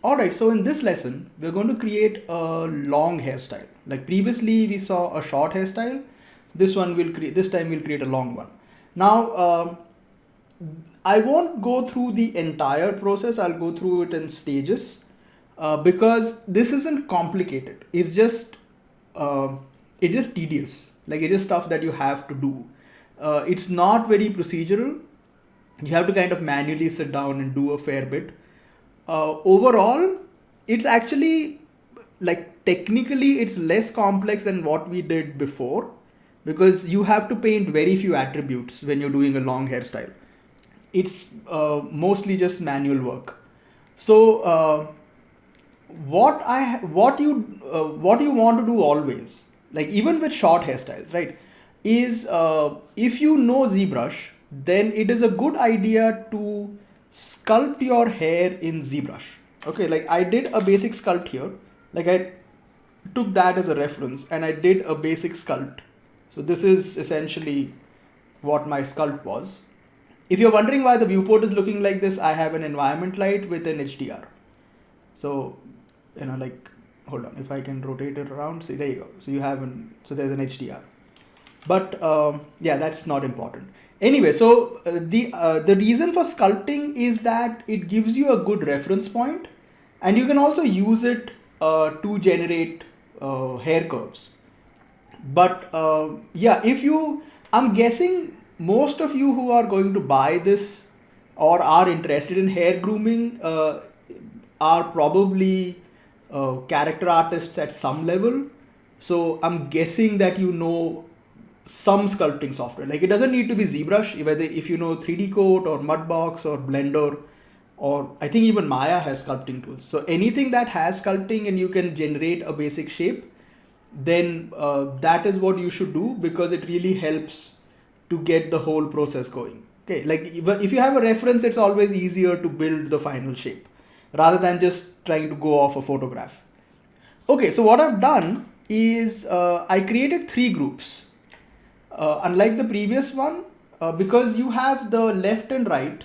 Alright, so in this lesson, we're going to create a long hairstyle. Like previously we saw a short hairstyle. This time we'll create a long one. Now, I won't go through the entire process. I'll go through it in stages because this isn't complicated. It's just tedious. Like it's just stuff that you have to do. It's not very procedural. You have to kind of manually sit down and do a fair bit. Overall, it's actually like technically it's less complex than what we did before because you have to paint very few attributes when you're doing a long hairstyle. It's mostly just manual work. So what you want to do always, like even with short hairstyles, right, is if you know ZBrush, then it is a good idea to sculpt your hair in ZBrush. Okay, like I did a basic sculpt here. Like I took that as a reference and I did a basic sculpt. So this is essentially what my sculpt was. If you're wondering why the viewport is looking like this, I have an environment light with an HDR. So, like, hold on, if I can rotate it around, see, there you go. So there's an HDR. But yeah, that's not important. Anyway, so the reason for sculpting is that it gives you a good reference point, and you can also use it to generate hair curves. But yeah, I'm guessing most of you who are going to buy this or are interested in hair grooming are probably character artists at some level. So I'm guessing that you know some sculpting software. Like it doesn't need to be ZBrush, whether if you know 3D Coat or Mudbox or Blender, or I think even Maya has sculpting tools. So anything that has sculpting and you can generate a basic shape, then that is what you should do because it really helps to get the whole process going. Okay, like if you have a reference, it's always easier to build the final shape rather than just trying to go off a photograph. Okay, so what I've done is I created 3 groups. Unlike the previous one, because you have the left and right,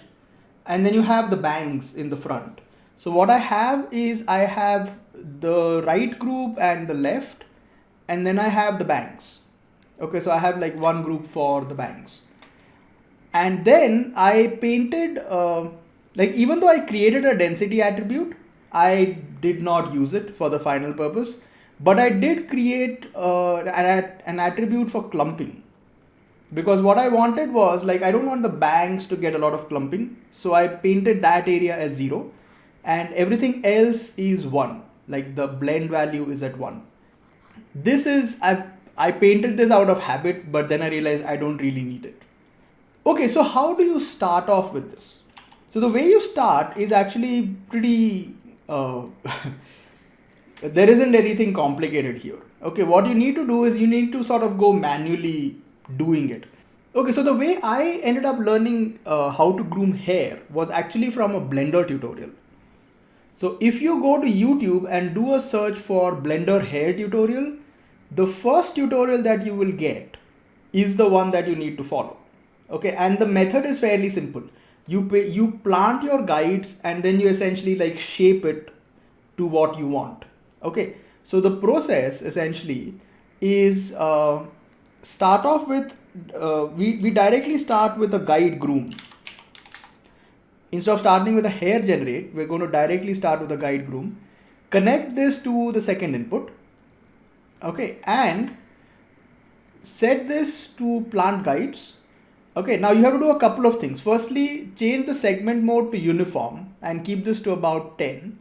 and then you have the bangs in the front. So what I have is I have the right group and the left, and then I have the bangs. Okay, so I have like one group for the bangs. And then I painted, like even though I created a density attribute, I did not use it for the final purpose, but I did create an attribute for clumping. Because what I wanted was, like, I don't want the bangs to get a lot of clumping. So I painted that area as 0 and everything else is 1. Like the blend value is at 1. I painted this out of habit, but then I realized I don't really need it. Okay, so how do you start off with this? So the way you start is actually pretty, there isn't anything complicated here. Okay, what you need to do is you need to sort of go manually doing it. Okay, so the way I ended up learning how to groom hair was actually from a Blender tutorial. So if you go to YouTube and do a search for Blender hair tutorial, the first tutorial that you will get is the one that you need to follow. Okay, and the method is fairly simple. You plant your guides and then you essentially like shape it to what you want. Okay, so the process essentially is start off with, we directly start with a guide groom. Instead of starting with a hair generate, we're going to directly start with a guide groom. Connect this to the second input. Okay, and set this to plant guides. Okay, now you have to do a couple of things. Firstly, change the segment mode to uniform and keep this to about 10.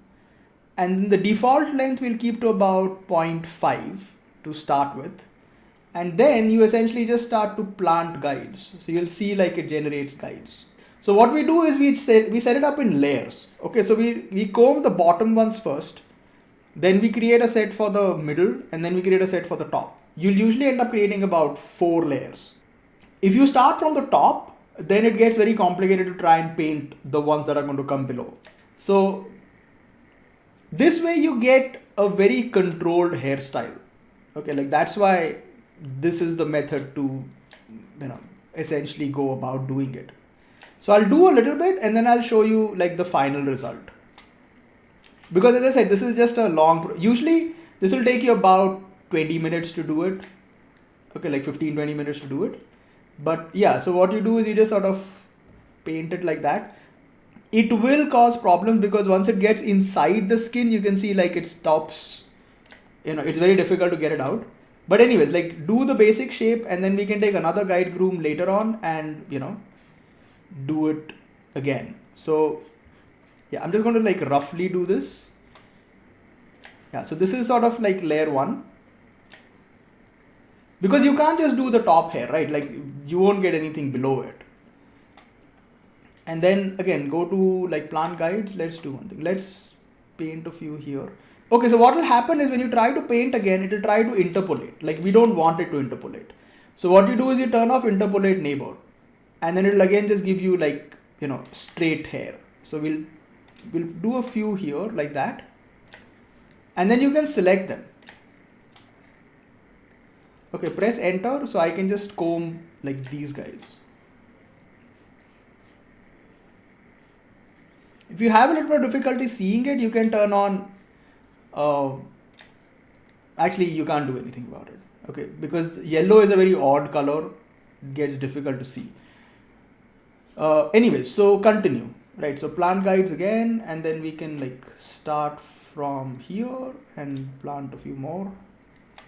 And the default length we'll keep to about 0.5 to start with. And then you essentially just start to plant guides. So you'll see like it generates guides. So what we do is we set it up in layers. Okay, so we comb the bottom ones first. Then we create a set for the middle and then we create a set for the top. You'll usually end up creating about 4 layers. If you start from the top, then it gets very complicated to try and paint the ones that are going to come below. So this way you get a very controlled hairstyle. Okay, like that's why this is the method to, essentially go about doing it. So I'll do a little bit and then I'll show you like the final result. Because as I said, this is just a usually this will take you about 20 minutes to do it. Okay, like 15-20 minutes to do it. But yeah, so what you do is you just sort of paint it like that. It will cause problems because once it gets inside the skin, you can see like it stops, it's very difficult to get it out. But anyways, like do the basic shape and then we can take another guide groom later on and, do it again. So yeah, I'm just going to like roughly do this. Yeah, so this is sort of like layer 1. Because you can't just do the top hair, right? Like you won't get anything below it. And then again, go to like plant guides. Let's do one thing. Let's paint a few here. Okay, so what will happen is when you try to paint again, it will try to interpolate. Like we don't want it to interpolate. So what you do is you turn off interpolate neighbor and then it'll again just give you like, straight hair. So we'll do a few here like that. And then you can select them. Okay, press enter. So I can just comb like these guys. If you have a little bit of difficulty seeing it, you can turn on, actually you can't do anything about it. Okay, because yellow is a very odd color. It gets difficult to see. Anyways, so continue, right? So plant guides again, and then we can like start from here and plant a few more.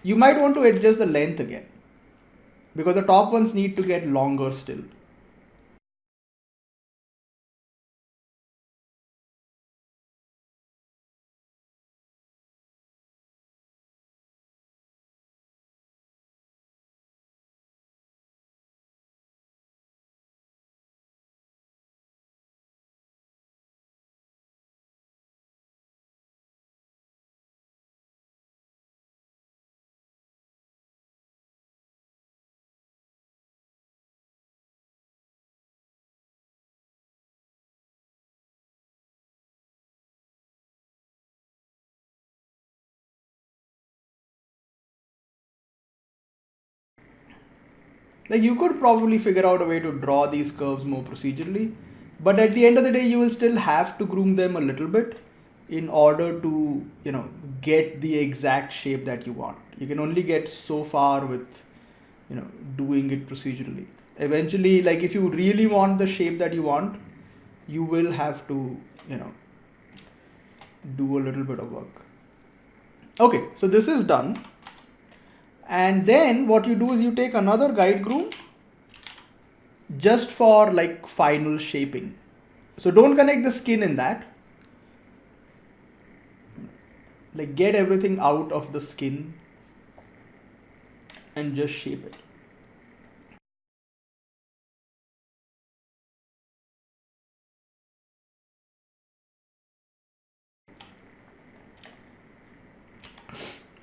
You might want to adjust the length again because the top ones need to get longer still. Like you could probably figure out a way to draw these curves more procedurally, but at the end of the day, you will still have to groom them a little bit in order to, get the exact shape that you want. You can only get so far with, doing it procedurally. Eventually, like if you really want the shape that you want, you will have to, do a little bit of work. Okay, so this is done. And then what you do is you take another guide groom just for like final shaping. So don't connect the skin in that. Like get everything out of the skin and just shape it.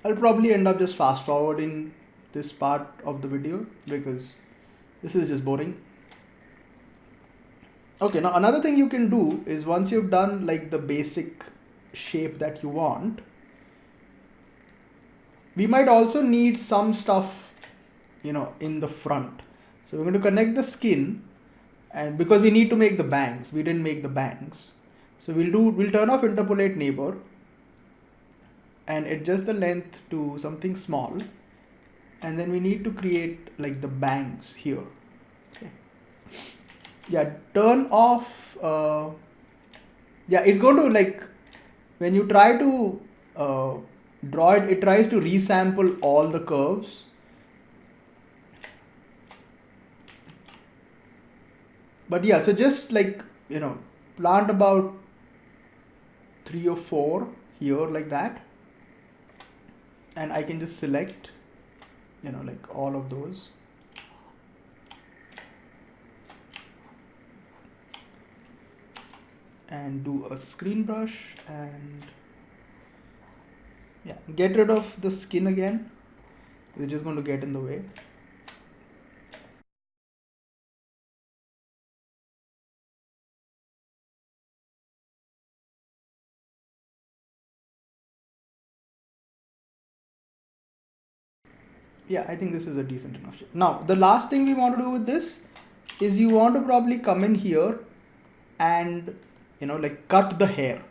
I'll probably end up just fast forwarding this part of the video because this is just boring. Okay, now another thing you can do is once you've done like the basic shape that you want, we might also need some stuff, in the front. So we're going to connect the skin, and because we need to make the bangs, we didn't make the bangs. So we'll turn off interpolate neighbor and adjust the length to something small. And then we need to create like the bangs here. Okay. Yeah, turn off, yeah, it's going to like, when you try to draw it, it tries to resample all the curves. But yeah, so just like, plant about 3 or 4 here like that. And I can just select, like all of those. And do a screen brush and yeah, get rid of the skin again. It's just going to get in the way. Yeah, I think this is a decent enough shape. Now, the last thing we want to do with this is you want to probably come in here and, like cut the hair.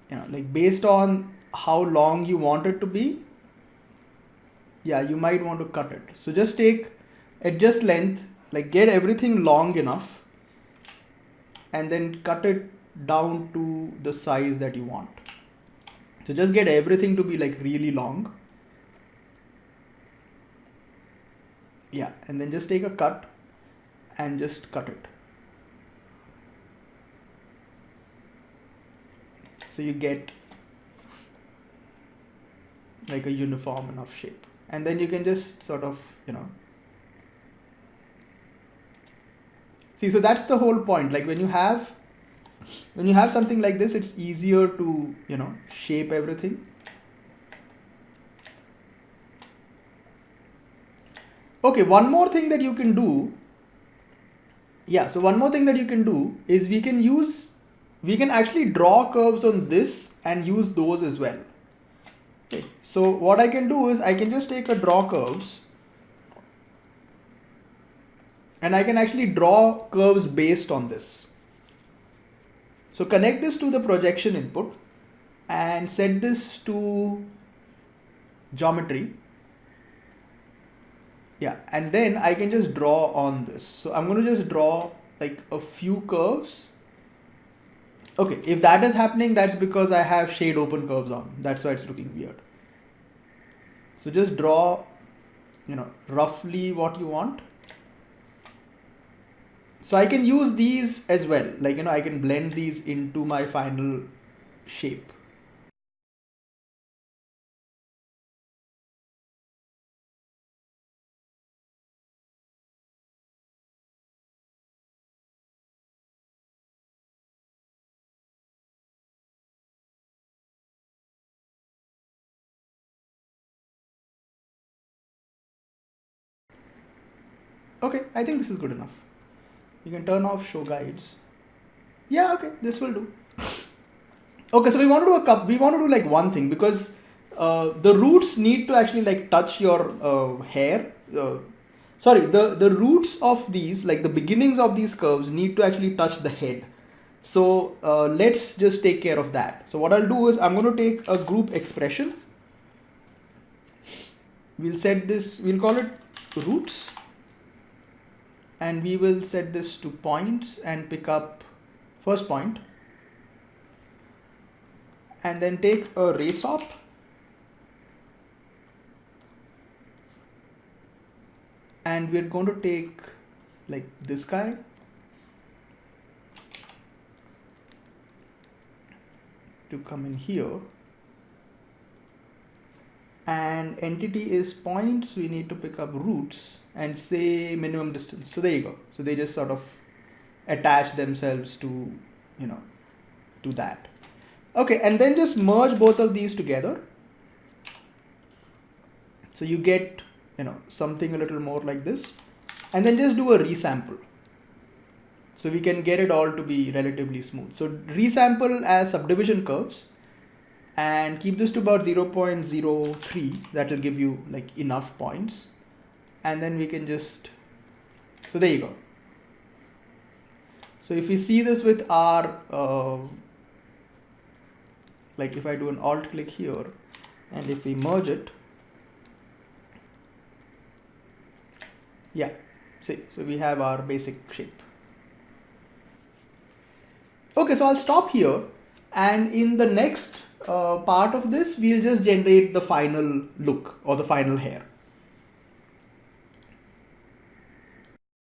like based on how long you want it to be, yeah, you might want to cut it. So just adjust length, like get everything long enough and then cut it down to the size that you want. So just get everything to be like really long. Yeah, and then just take a cut and just cut it. So you get like a uniform enough shape. And then you can just sort of, see, so that's the whole point. Like when you have something like this, it's easier to, shape everything. Okay, one more thing that you can do. Yeah, so one more thing that you can do is we can actually draw curves on this and use those as well. Okay, so what I can do is I can just take a draw curves and I can actually draw curves based on this. So connect this to the projection input and set this to geometry. Yeah, and then I can just draw on this. So I'm going to just draw like a few curves. Okay, if that is happening, that's because I have shade open curves on. That's why it's looking weird. So just draw, roughly what you want. So I can use these as well. Like, I can blend these into my final shape. Okay, I think this is good enough. You can turn off show guides. Yeah, okay, this will do. Okay, so we want to do like one thing, because the roots need to actually like touch your hair. The roots of these, like the beginnings of these curves, need to actually touch the head. So let's just take care of that. So what I'll do is I'm going to take a group expression. We'll set this, we'll call it roots. And we will set this to points and pick up first point. And then take a race op. And we're going to take like this guy. To come in here. And entity is points. We need to pick up roots and say minimum distance. So there you go. So they just sort of attach themselves to, to that. Okay, and then just merge both of these together. So you get, something a little more like this. And then just do a resample. So we can get it all to be relatively smooth. So resample as subdivision curves. And keep this to about 0.03. That will give you like enough points. And then we can just, so there you go. So if we see this with our, like if I do an alt click here, and if we merge it, yeah, see, so we have our basic shape. Okay, so I'll stop here, and in the next part of this, we'll just generate the final look or the final hair.